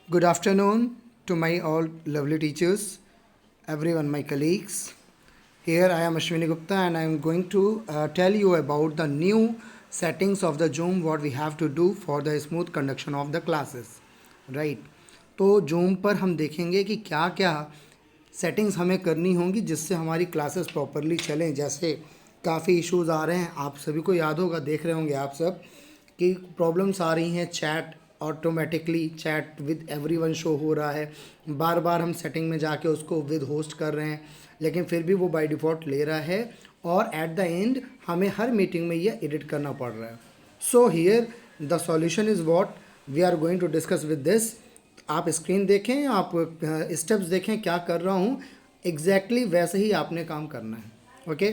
Good afternoon to my all lovely teachers, everyone, my colleagues. Here I am Ashwini Gupta and I am going to tell you about the new settings of the Zoom, what we have to do for the smooth conduction of the classes. Right. तो Zoom पर हम देखेंगे कि क्या क्या settings हमें करनी होंगी जिससे हमारी क्लासेस प्रॉपरली चलें। जैसे काफ़ी इश्यूज़ आ रहे हैं, आप सभी को याद होगा, देख रहे होंगे आप सब कि प्रॉब्लम्स आ रही हैं। Chat automatically chat with everyone show हो रहा है, बार बार हम सेटिंग में जाके उसको विद होस्ट कर रहे हैं, लेकिन फिर भी वो बाय डिफ़ॉल्ट ले रहा है और एट द एंड हमें हर मीटिंग में ये एडिट करना पड़ रहा है। So here the solution is what we are going to discuss with this. आप स्क्रीन देखें, आप स्टेप्स देखें क्या कर रहा हूँ, एग्जैक्टली वैसे ही आपने काम करना है। ओके,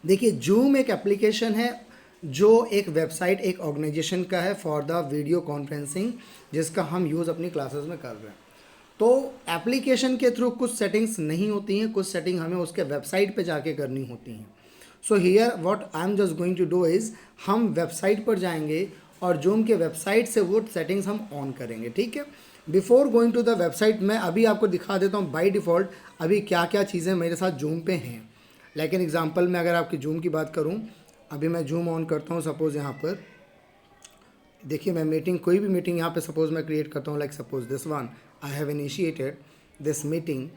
देखिए जूम एक एप्लीकेशन है जो एक वेबसाइट, एक ऑर्गेनाइजेशन का है फॉर द वीडियो कॉन्फ्रेंसिंग, जिसका हम यूज़ अपनी क्लासेस में कर रहे हैं। तो एप्लीकेशन के थ्रू कुछ सेटिंग्स नहीं होती हैं, कुछ सेटिंग हमें उसके वेबसाइट पे जाके करनी होती हैं। So here what I am just going to do is, हम वेबसाइट पर जाएंगे और जूम के वेबसाइट से वो सेटिंग्स हम ऑन करेंगे। ठीक है, before going to the website मैं अभी आपको दिखा देता हूँ बाय डिफ़ॉल्ट अभी क्या क्या चीज़ें मेरे साथ जूम पे हैं। लेकिन एग्जांपल में अगर आपकी जूम की बात करूं, अभी मैं जूम ऑन करता हूं, सपोज़ यहाँ पर देखिए मैं मीटिंग, कोई भी मीटिंग यहाँ पे सपोज़ मैं क्रिएट करता हूँ, like suppose this one, I have initiated this meeting.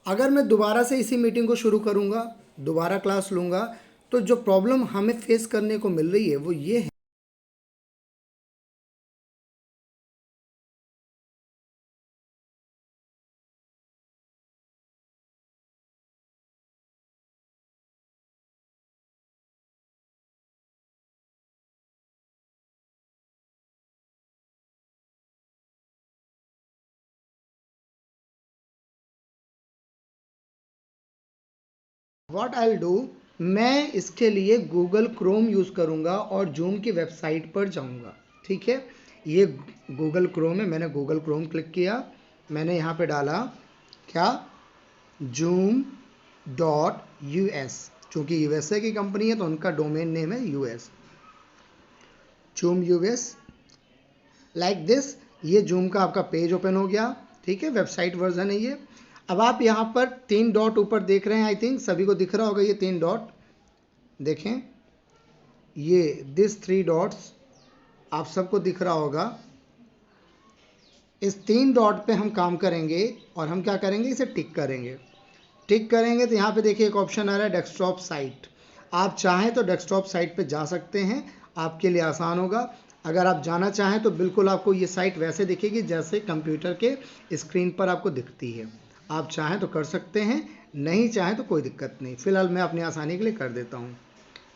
अगर मैं दोबारा से इसी मीटिंग को शुरू करूँगा, दोबारा क्लास लूँगा, तो जो प्रॉब्लम हमें फेस करने को मिल रही है वो ये है। व्हाट आई विल डू, मैं इसके लिए गूगल क्रोम यूज़ करूँगा और जूम की वेबसाइट पर जाऊँगा। ठीक है, ये गूगल क्रोम है, मैंने गूगल क्रोम क्लिक किया, मैंने यहाँ पे डाला क्या, zoom.us, चूँकि यूएसए की कंपनी है तो उनका डोमेन नेम है US, zoom US, like this. ये जूम का आपका पेज ओपन हो गया। ठीक है, वेबसाइट वर्जन है ये। अब आप यहाँ पर 3 डॉट ऊपर देख रहे हैं, आई थिंक सभी को दिख रहा होगा ये 3 डॉट, देखें ये दिस 3 डॉट्स आप सबको दिख रहा होगा। इस 3 डॉट पे हम काम करेंगे और हम क्या करेंगे, इसे टिक करेंगे। टिक करेंगे तो यहाँ पे देखिए एक ऑप्शन आ रहा है डेस्कटॉप साइट। आप चाहें तो डेस्कटॉप साइट पे जा सकते हैं, आपके लिए आसान होगा। अगर आप जाना चाहें तो बिल्कुल आपको ये साइट वैसे दिखेगी जैसे कंप्यूटर के स्क्रीन पर आपको दिखती है। आप चाहें तो कर सकते हैं, नहीं चाहें तो कोई दिक्कत नहीं। फिलहाल मैं अपनी आसानी के लिए कर देता हूँ।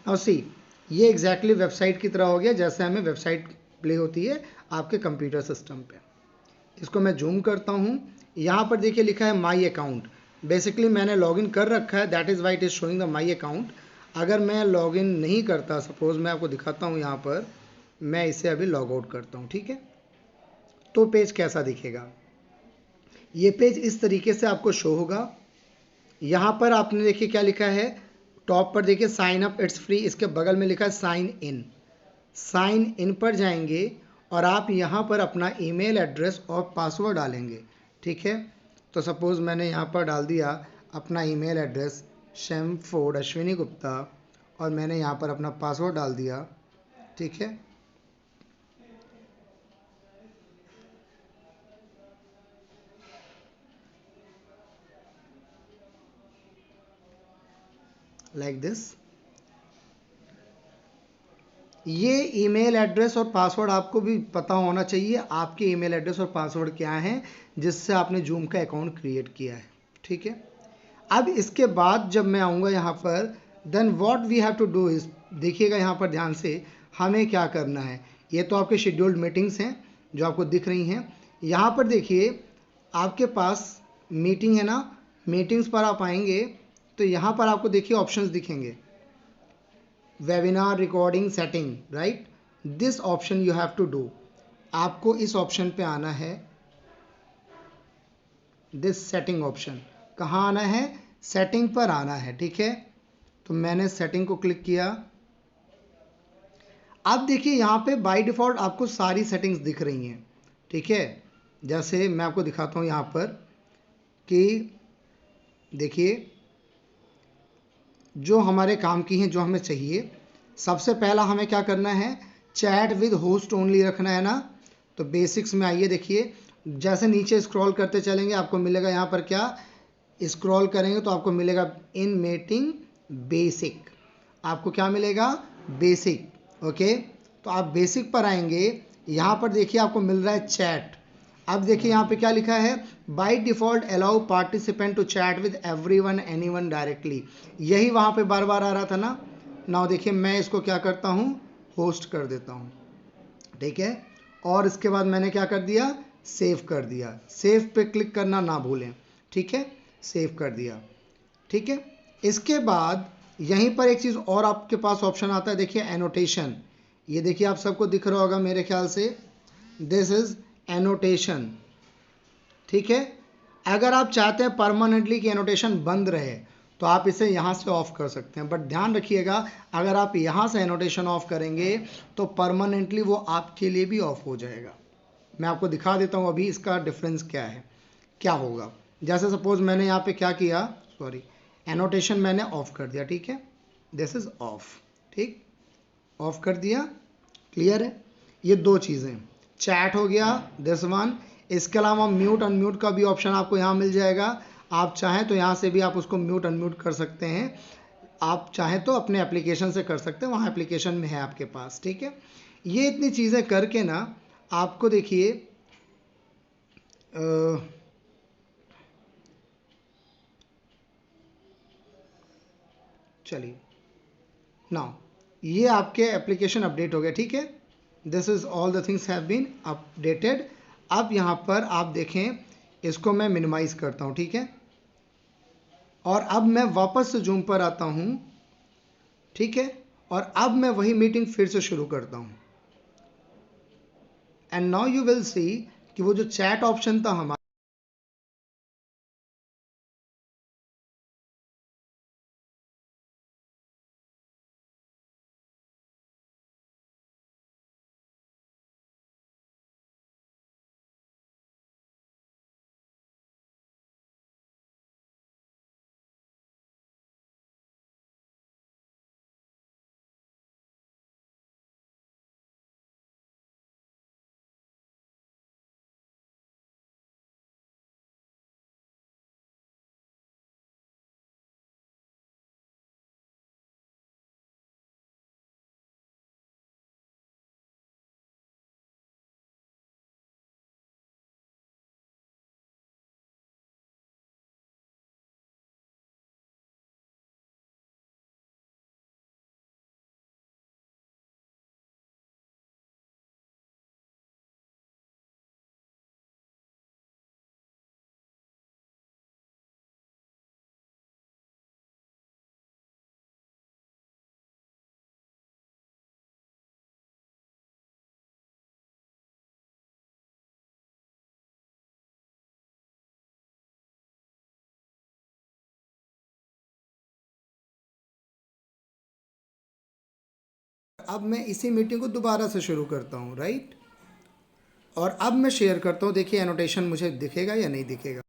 और सी, ये एग्जैक्टली वेबसाइट की तरह हो गया जैसे हमें वेबसाइट प्ले होती है आपके कंप्यूटर सिस्टम पे। इसको मैं जूम करता हूँ, यहाँ पर देखिए लिखा है माई अकाउंट। बेसिकली मैंने लॉगिन कर रखा है, that is why it is showing the my account. अगर मैं लॉगिन नहीं करता, सपोज़ मैं आपको दिखाता हूँ यहाँ पर, मैं इसे अभी लॉग आउट करता हूँ। ठीक है, तो पेज कैसा दिखेगा, ये पेज इस तरीके से आपको शो होगा। यहाँ पर आपने देखिए क्या लिखा है, टॉप पर देखिए साइन अप इट्स फ्री, इसके बगल में लिखा है साइन इन। साइन इन पर जाएंगे और आप यहाँ पर अपना ईमेल एड्रेस और पासवर्ड डालेंगे। ठीक है, तो सपोज़ मैंने यहाँ पर डाल दिया अपना email address Shemford Ashwini Gupta और मैंने यहाँ पर अपना पासवर्ड डाल दिया। ठीक है, लाइक दिस। ये ईमेल एड्रेस और पासवर्ड आपको भी पता होना चाहिए, आपके ईमेल एड्रेस और पासवर्ड क्या हैं जिससे आपने जूम का अकाउंट क्रिएट किया है। ठीक है, अब इसके बाद जब मैं आऊँगा यहाँ पर, then what we have to do is, देखिएगा यहाँ पर ध्यान से हमें क्या करना है। ये तो आपके शेड्यूल्ड मीटिंग्स हैं जो आपको दिख रही हैं। यहाँ पर देखिए आपके पास मीटिंग है ना, मीटिंग्स पर आप आएंगे तो यहाँ पर आपको देखिए ऑप्शंस दिखेंगे। Webinar recording setting, right, this option you have to do. आपको इस ऑप्शन पे आना है, दिस सेटिंग ऑप्शन। कहाँ आना है? सेटिंग पर आना है, ठीक है। तो मैंने सेटिंग को क्लिक किया। अब देखिए यहाँ पे बाय डिफ़ॉल्ट आपको सारी सेटिंग्स दिख रही हैं, ठीक है। जैसे मैं आपको दिखाता हूँ यहाँ पर कि देखिए जो हमारे काम की हैं, जो हमें चाहिए, सबसे पहला हमें क्या करना है, चैट विद होस्ट ओनली रखना है ना। तो बेसिक्स में आइए, देखिए जैसे नीचे स्क्रॉल करते चलेंगे आपको मिलेगा यहाँ पर क्या, स्क्रॉल करेंगे तो आपको मिलेगा इन मीटिंग बेसिक, आपको क्या मिलेगा, बेसिक, ओके। तो आप बेसिक पर आएंगे, यहाँ पर देखिए आपको मिल रहा है चैट। अब देखिए यहाँ पे क्या लिखा है, by default allow participant to chat with everyone anyone directly, यही वहाँ पे बार बार आ रहा था ना। नाउ देखिए मैं इसको क्या करता हूँ, होस्ट कर देता हूँ, ठीक है। और इसके बाद मैंने क्या कर दिया, सेव कर दिया। सेव पे क्लिक करना ना भूलें, ठीक है, सेव कर दिया, ठीक है। इसके बाद यहीं पर एक चीज़ और आपके पास ऑप्शन आता है, देखिए एनोटेशन। ये देखिए आप सबको दिख रहा होगा मेरे ख्याल से, दिस इज एनोटेशन, ठीक है। अगर आप चाहते हैं परमानेंटली कि एनोटेशन बंद रहे तो आप इसे यहाँ से ऑफ कर सकते हैं, बट ध्यान रखिएगा अगर आप यहाँ से एनोटेशन ऑफ करेंगे तो परमानेंटली वो आपके लिए भी ऑफ हो जाएगा। मैं आपको दिखा देता हूँ अभी इसका डिफरेंस क्या है, क्या होगा। जैसे सपोज मैंने यहाँ पे क्या किया, सॉरी, एनोटेशन मैंने ऑफ कर दिया, ठीक है, दिस इज ऑफ, ठीक, ऑफ कर दिया, क्लियर है। ये दो चीज़ें, चैट हो गया दिस वन, इसके अलावा म्यूट अनम्यूट का भी ऑप्शन आपको यहाँ मिल जाएगा। आप चाहें तो यहाँ से भी आप उसको म्यूट अनम्यूट कर सकते हैं, आप चाहें तो अपने एप्लीकेशन से कर सकते हैं, वहाँ एप्लीकेशन में है आपके पास, ठीक है। ये इतनी चीज़ें करके ना आपको देखिए चलिए नाउ ये आपके एप्लीकेशन अपडेट हो गया, ठीक है। This is all the things have been updated. अब यहाँ पर आप देखें, इसको मैं मिनिमाइज करता हूँ, ठीक है, और अब मैं वापस से जूम पर आता हूँ, ठीक है, और अब मैं वही मीटिंग फिर से शुरू करता हूँ। And now you will see कि वो जो चैट ऑप्शन था हमारा, अब मैं इसी मीटिंग को दोबारा से शुरू करता हूँ, राइट। और अब मैं शेयर करता हूँ, देखिए एनोटेशन मुझे दिखेगा या नहीं दिखेगा।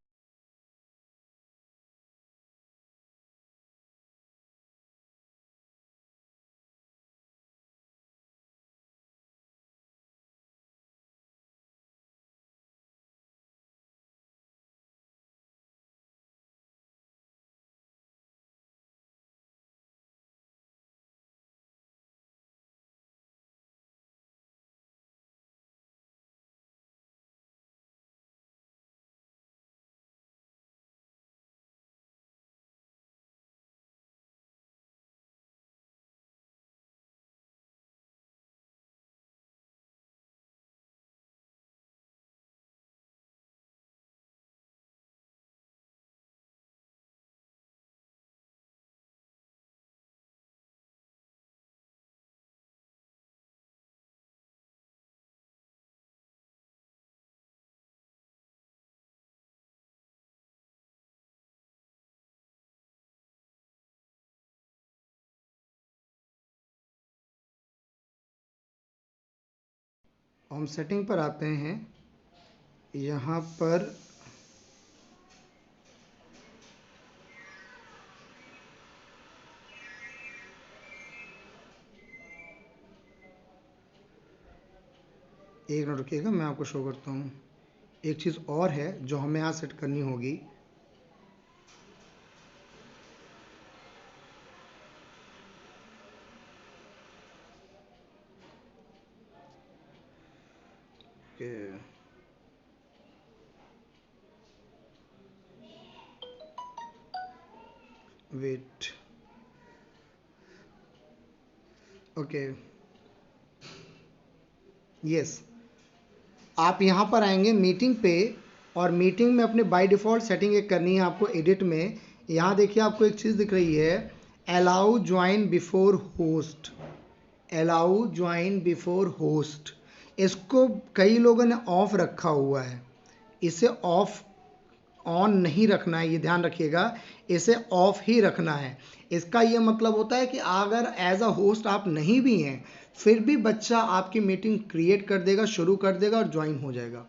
हम सेटिंग पर आते हैं, यहाँ पर एक मिनट रुकिएगा, मैं आपको शो करता हूँ। एक चीज़ और है जो हमें यहाँ सेट करनी होगी। वेट, ओके, यस, आप यहाँ पर आएंगे मीटिंग पे, और मीटिंग में अपने बाय डिफ़ॉल्ट सेटिंग एक करनी है आपको एडिट में। यहाँ देखिए आपको एक चीज़ दिख रही है, allow join before host, allow join before host. इसको कई लोगों ने ऑफ रखा हुआ है, इसे ऑफ ऑन नहीं रखना है, ये ध्यान रखिएगा, इसे ऑफ ही रखना है। इसका ये मतलब होता है कि अगर एज अ होस्ट आप नहीं भी हैं, फिर भी बच्चा आपकी मीटिंग क्रिएट कर देगा, शुरू कर देगा और ज्वाइन हो जाएगा।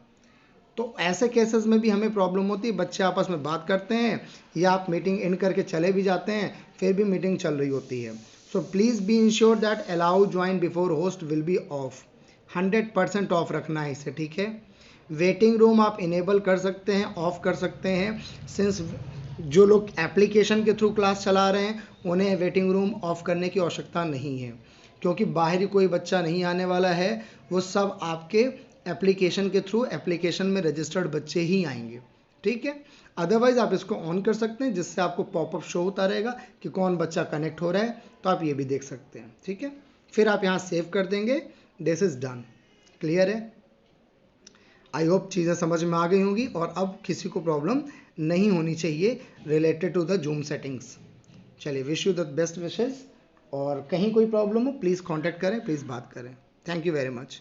तो ऐसे केसेस में भी हमें प्रॉब्लम होती है, बच्चे आपस में बात करते हैं या आप मीटिंग एंड करके चले भी जाते हैं, फिर भी मीटिंग चल रही होती है। So please be ensure that allow join before host will be of, 100% of रखना है इसे, ठीक है। वेटिंग रूम आप इनेबल कर सकते हैं, ऑफ कर सकते हैं, सिंस जो लोग एप्लीकेशन के थ्रू क्लास चला रहे हैं उन्हें वेटिंग रूम ऑफ करने की आवश्यकता नहीं है, क्योंकि बाहरी कोई बच्चा नहीं आने वाला है, वो सब आपके एप्लीकेशन के थ्रू एप्लीकेशन में रजिस्टर्ड बच्चे ही आएंगे, ठीक है। अदरवाइज आप इसको ऑन कर सकते हैं, जिससे आपको पॉपअप शो होता रहेगा कि कौन बच्चा कनेक्ट हो रहा है, तो आप ये भी देख सकते हैं, ठीक है। फिर आप यहाँ सेव कर देंगे, दिस इज़ डन। क्लियर है? आई होप चीज़ें समझ में आ गई होंगी और अब किसी को प्रॉब्लम नहीं होनी चाहिए related to the zoom settings. चलिए, wish you the best wishes, और कहीं कोई प्रॉब्लम हो प्लीज़ कांटेक्ट करें, प्लीज़ बात करें। Thank you very much.